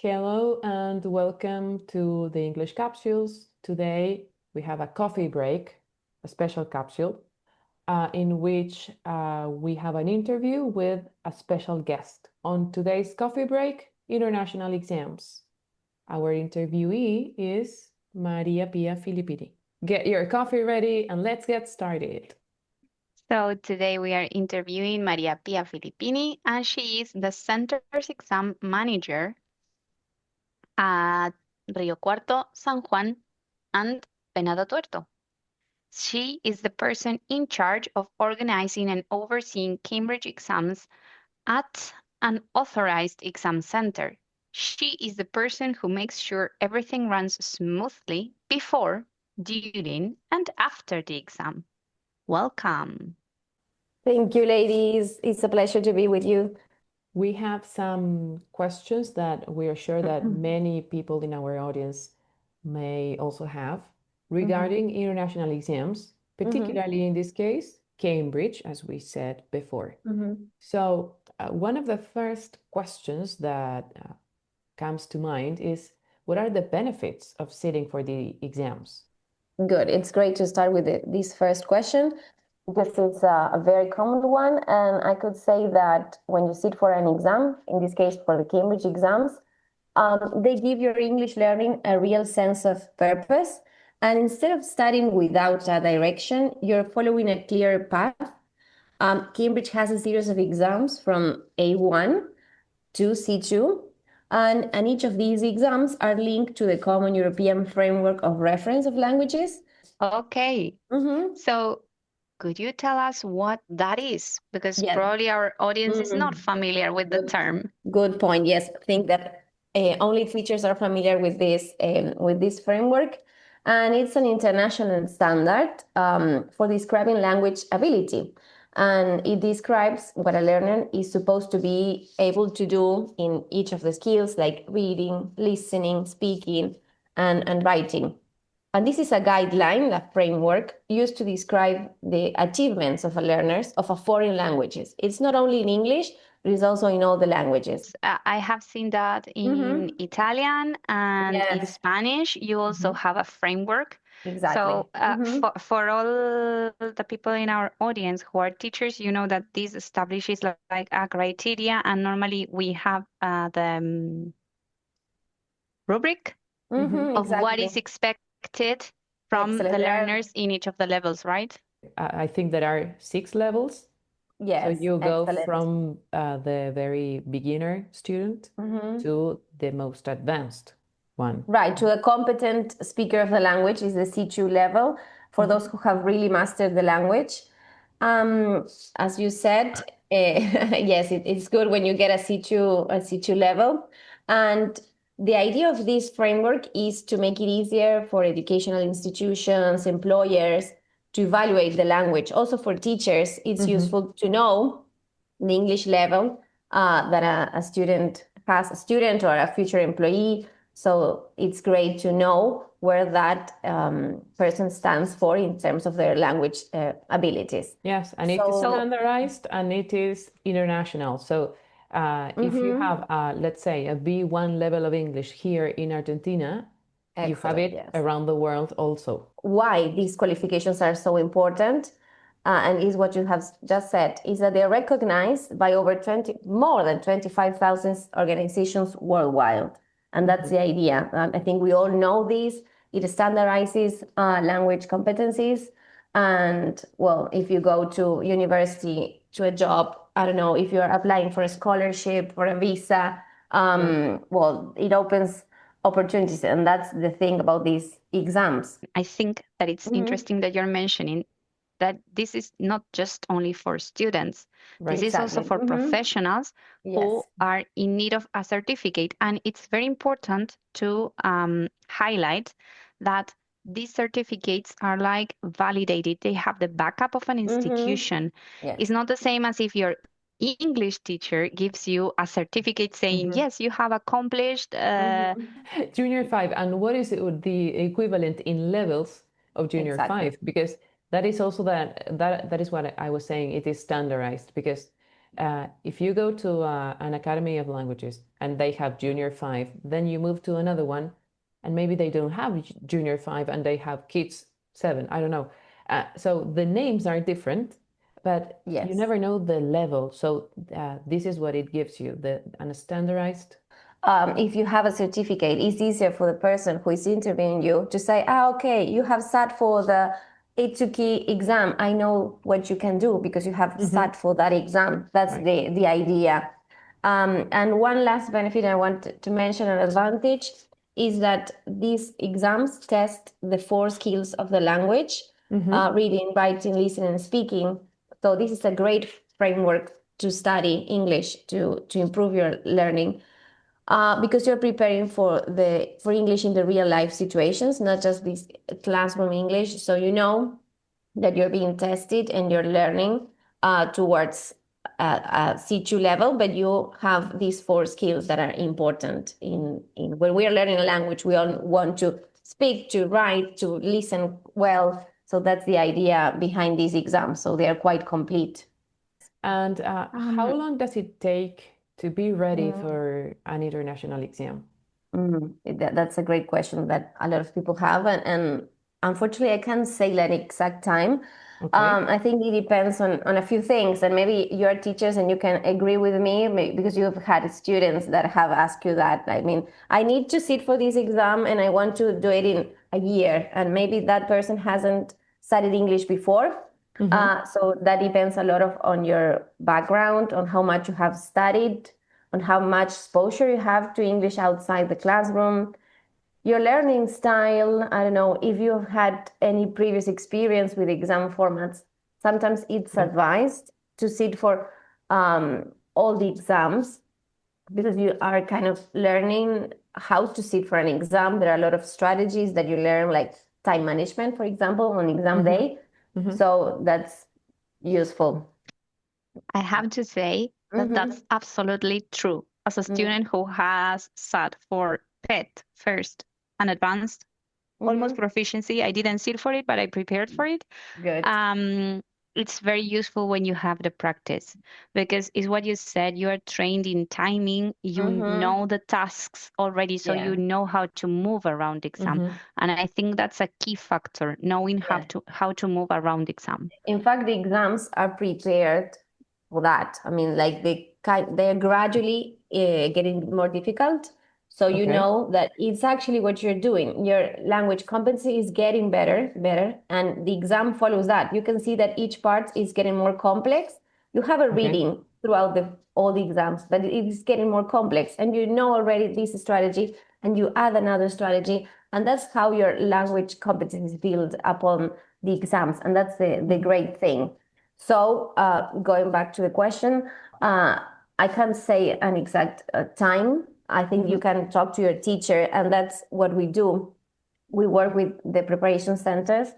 Hello and welcome to the English capsules. Today we have a coffee break, a special capsule, in which we have an interview with a special guest. On today's coffee break, international exams. Our interviewee is María Pía Filippini. Get your coffee ready and let's get started. So today we are interviewing María Pía Filippini, and she is the center's exam manager at Río Cuarto, San Juan, and Venado Tuerto. She is the person in charge of organizing and overseeing Cambridge exams at an authorized exam center. She is the person who makes sure everything runs smoothly before, during, and after the exam. Welcome. Thank you, ladies. It's a pleasure to be with you. We have some questions that we are sure that many people in our audience may also have regarding international exams, particularly in this case, Cambridge, as we said before. So one of the first questions that comes to mind is, what are the benefits of sitting for the exams? Good. It's great to start with this first question because it's a very common one. And I could say that when you sit for an exam, in this case for the Cambridge exams, they give your English learning a real sense of purpose. And instead of studying without a direction, you're following a clear path. Cambridge has a series of exams from A1 to C2. And each of these exams are linked to the Common European Framework of Reference of Languages. Okay. So could you tell us what that is? Because probably our audience is not familiar with the term. Good point. Yes, I think that only teachers are familiar with this framework. And it's an international standard for describing language ability. And it describes what a learner is supposed to be able to do in each of the skills, like reading, listening, speaking, and writing. And this is a guideline, a framework used to describe the achievements of a learners of a foreign languages. It's not only in English, but it's also in all the languages. I have seen that in Italian and in Spanish. You also have a framework. Exactly. So for all the people in our audience who are teachers, you know that this establishes like a criteria, and normally we have the rubric of what is expected from the learners in each of the levels, right? I think there are 6 levels. Yes. So you go from the very beginner student to the most advanced one. Right, to a competent speaker of the language is the C2 level for those who have really mastered the language. As you said, yes, it's good when you get a C2 level. And the idea of this framework is to make it easier for educational institutions, employers to evaluate the language. Also for teachers, it's useful to know the English level that a student has, a student or a future employee. So it's great to know where that person stands for in terms of their language abilities. Yes, and it is standardized and it is international. So if you have, let's say, a B1 level of English here in Argentina, you have it around the world also. Why these qualifications are so important, and is what you have just said, is that they're recognized by more than 25,000 organizations worldwide. And that's the idea. I think we all know this. It standardizes language competencies. And, well, if you go to university, to a job, I don't know, if you're applying for a scholarship or a visa, well, it opens opportunities. And that's the thing about these exams. I think that it's interesting that you're mentioning that this is not just only for students. This is also for professionals who are in need of a certificate. And it's very important to highlight that these certificates are like validated. They have the backup of an institution. It's not the same as if your English teacher gives you a certificate saying, yes, you have accomplished Junior 5. And what is the equivalent in levels of Junior 5? Because that is also that is what I was saying. It is standardized because if you go to an academy of languages and they have junior 5, then you move to another one and maybe they don't have junior 5 and they have kids 7. I don't know. So the names are different, but Yes. you never know the level. So this is what it gives you, an standardized. If you have a certificate, it's easier for the person who is interviewing you to say, okay, you have sat for the A2K exam. I know what you can do because you have sat for that exam. That's Right. the idea. And one last benefit I want to mention, an advantage, is that these exams test the 4 skills of the language, reading, writing, listening, and speaking. So this is a great framework to study English, to improve your learning. Because you're preparing for English in the real life situations, not just this classroom English. So you know that you're being tested and you're learning towards a C2 level, but you have these 4 skills that are important in when we are learning a language. We all want to speak, to write, to listen well. So that's the idea behind these exams. So they are quite complete. And how long does it take to be ready for an international exam? That's a great question that a lot of people have, and unfortunately, I can't say that exact time. Okay. I think it depends on a few things, and maybe you're teachers and you can agree with me because you've had students that have asked you that. I mean, I need to sit for this exam and I want to do it in a year, and maybe that person hasn't studied English before. So that depends a lot on your background, on how much you have studied, on how much exposure you have to English outside the classroom, your learning style. I don't know if you've had any previous experience with exam formats. Sometimes it's advised to sit for all the exams because you are kind of learning how to sit for an exam. There are a lot of strategies that you learn, like time management, for example, on exam day. So that's useful. I have to say that that's absolutely true. As a student who has sat for PET first and advanced, almost proficiency, I didn't sit for it, but I prepared for it. Good. It's very useful when you have the practice because it's what you said, you are trained in timing, you know the tasks already, so you know how to move around the exam. And I think that's a key factor, knowing how to move around the exam. In fact, the exams are prepared for that. I mean, like they're gradually getting more difficult. So you know that it's actually what you're doing. Your language competency is getting better, and the exam follows that. You can see that each part is getting more complex. You have a reading throughout all the exams, but it is getting more complex, and you know already this strategy, and you add another strategy, and that's how your language competency is built upon the exams, and that's the great thing. So going back to the question, I can't say an exact time. I think you can talk to your teacher, and that's what we do. We work with the preparation centers,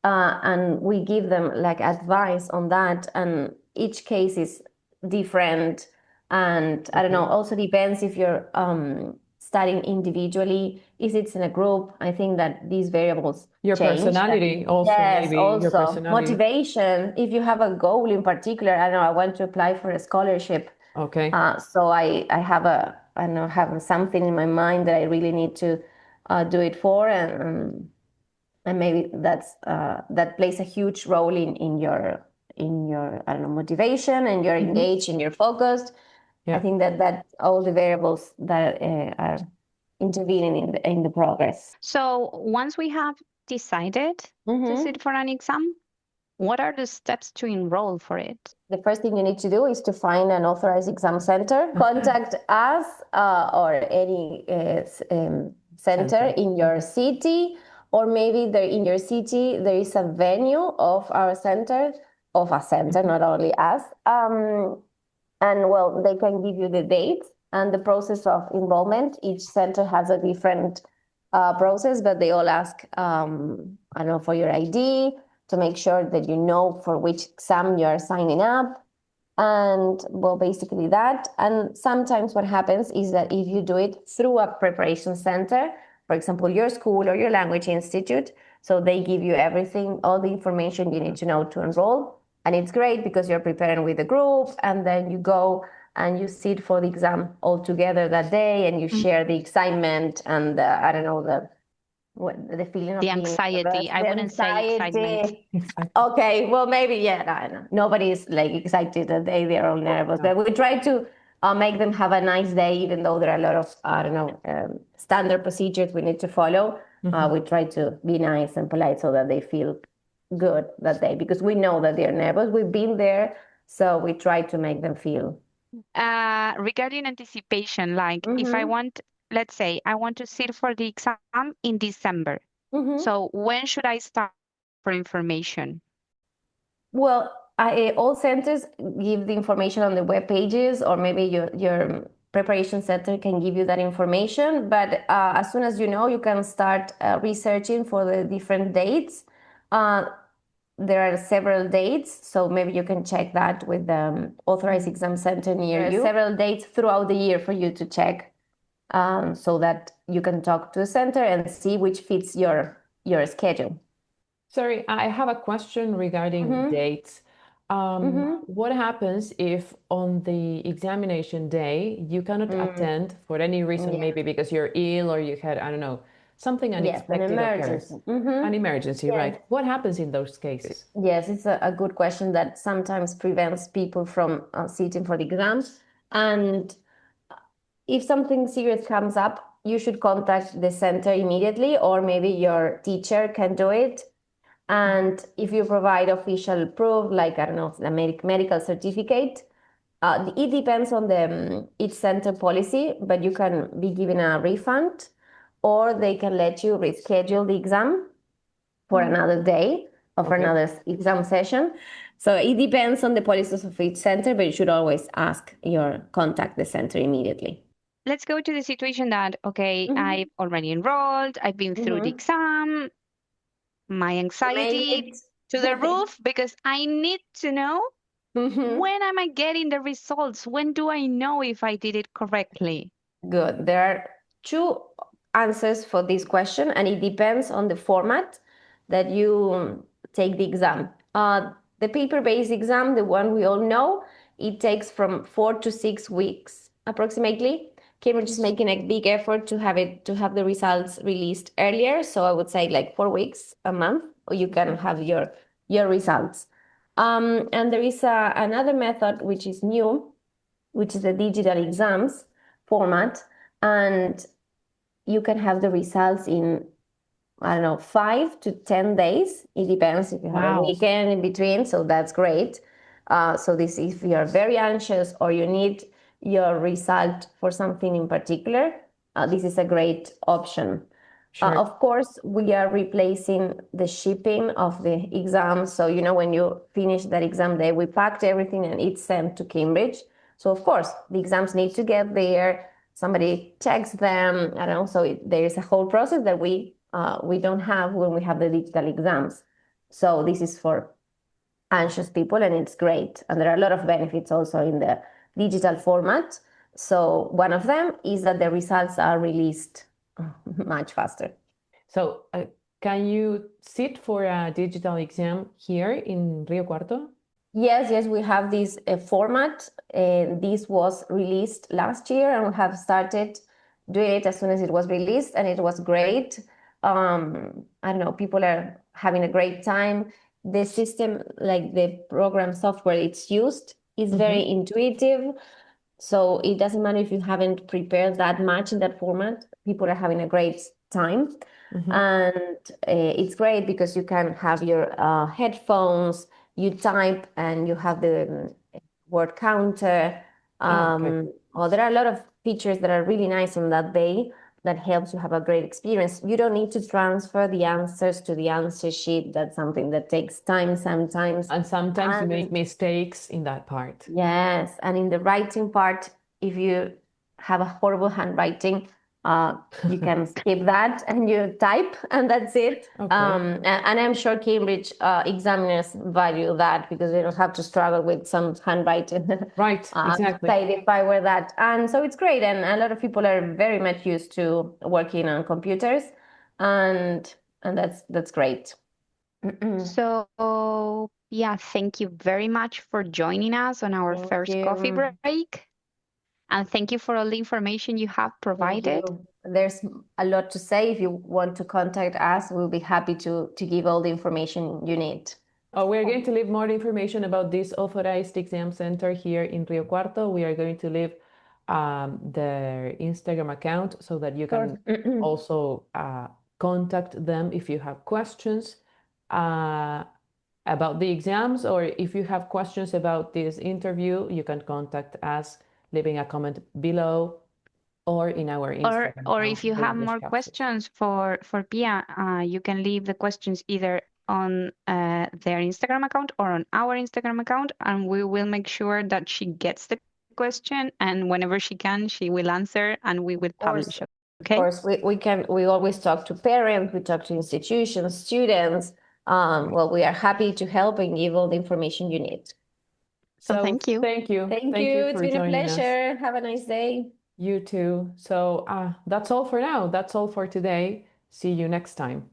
and we give them like advice on that. And each case is different, and I don't know. Also depends if you're studying individually. Is it in a group? I think that these variables Your change. personality also, Yes, maybe also your personality. motivation. If you have a goal in particular, I don't know, I want to apply for a scholarship. Okay. So I have I don't know, have something in my mind that I really need to do it for, and maybe that plays a huge role in your I don't know, motivation, and you're engaged and you're focused. I think that all the variables that are intervening in the progress. So once we have decided to sit for an exam, what are the steps to enroll for it? The first thing you need to do is to find an authorized exam center. Contact us or any center in your city, or maybe in your city there is a venue of our center, not only us. And well, they can give you the dates and the process of enrollment. Each center has a different process, but they all ask, I don't know, for your ID, to make sure that you know for which exam you're signing up. And well, basically that. And sometimes what happens is that if you do it through a preparation center, for example, your school or your language institute, so they give you everything, all the information you need to know to enroll. And it's great because you're preparing with a group, and then you go and you sit for the exam all together that day, and you share the excitement and I don't know, the feeling of The being anxiety. nervous, I the wouldn't say excitement. anxiety. Okay, well, maybe, yeah, no. Nobody's like excited that day, they're all nervous. But we try to make them have a nice day, even though there are a lot of, I don't know, standard procedures we need to follow. We try to be nice and polite so that they feel good that day, because we know that they're nervous. We've been there, so we try to make them feel. Regarding anticipation, like if I want, let's say, I want to sit for the exam in December. So when should I start for information? Well, all centers give the information on the web pages, or maybe your preparation center can give you that information. But as soon as you know, you can start researching for the different dates. There are several dates, so maybe you can check that with the authorized exam center near you. There are several dates throughout the year for you to check, so that you can talk to the center and see which fits your schedule. Sorry, I have a question regarding dates. What happens if on the examination day you cannot attend for any reason, maybe because you're ill or you had, I don't know, something unexpected an occur? emergency. An emergency, right? What happens in those cases? Yes, it's a good question that sometimes prevents people from sitting for the exams. And if something serious comes up, you should contact the center immediately, or maybe your teacher can do it. And if you provide official proof, like, I don't know, the medical certificate, it depends on the each center policy, but you can be given a refund, or they can let you reschedule the exam for another day or for another exam session. So it depends on the policies of each center, but you should always contact the center immediately. Let's go to the situation that, okay, I've already enrolled, I've been through the exam, my anxiety to the roof, because I need to know when am I getting the results? When do I know if I did it correctly? Good. There are two answers for this question, and it depends on the format that you take the exam. The paper-based exam, the one we all know, it takes from 4 to 6 weeks approximately. Cambridge is making a big effort to have the results released earlier. So I would say like 4 weeks, a month, or you can have your results. And there is another method which is new, which is the digital exams format, and you can have the results in, I don't know, 5 to 10 days. It depends if you have a weekend in between, so that's great. So this, if you're very anxious or you need your result for something in particular, this is a great option. Sure. Of course, we are replacing the shipping of the exam. So, when you finish that exam day, we packed everything and it's sent to Cambridge. So, of course, the exams need to get there. Somebody checks them. I don't know. So there is a whole process that we don't have when we have the digital exams. So this is for anxious people, and it's great. And there are a lot of benefits also in the digital format. So one of them is that the results are released much faster. So can you sit for a digital exam here in Rio Cuarto? Yes, we have this format. This was released last year, and we have started doing it as soon as it was released, and it was great. I don't know, people are having a great time. The system, like the program software it's used, is very intuitive. So it doesn't matter if you haven't prepared that much in that format, people are having a great time. And it's great because you can have your headphones, you type, and you have the word counter. There are a lot of features that are really nice on that day that helps you have a great experience. You don't need to transfer the answers to the answer sheet. That's something that takes time sometimes. And sometimes you make mistakes in that part. Yes, and in the writing part, if you have a horrible handwriting, you can skip that and you type, and that's it. And I'm sure Cambridge examiners value that because they don't have to struggle with some handwriting. Right, exactly. If I were that. And so it's great. And a lot of people are very much used to working on computers, and that's great. So Pia, thank you very much for joining us on our Thank first coffee you. break. And thank you for all the information you have Thank provided. you. There's a lot to say. If you want to contact us, we'll be happy to give all the information you need. We're going to leave more information about this authorized exam center here in Rio Cuarto. We are going to leave their Instagram account so that you can also contact them if you have questions about the exams, or if you have questions about this interview, you can contact us leaving a comment below or in our Instagram Or account, if you the have English more Capsules. questions for Pia, you can leave the questions either on their Instagram account or on our Instagram account, and we will make sure that she gets the question, and whenever she can, she will answer, and we will publish it. Okay? Of course, we always talk to parents, we talk to institutions, students. Well, we are happy to help and give all the information you need. So thank you. Thank you. Thank you. It's for been a joining us. pleasure. Have a nice day. You too. So that's all for now. That's all for today. See you next time.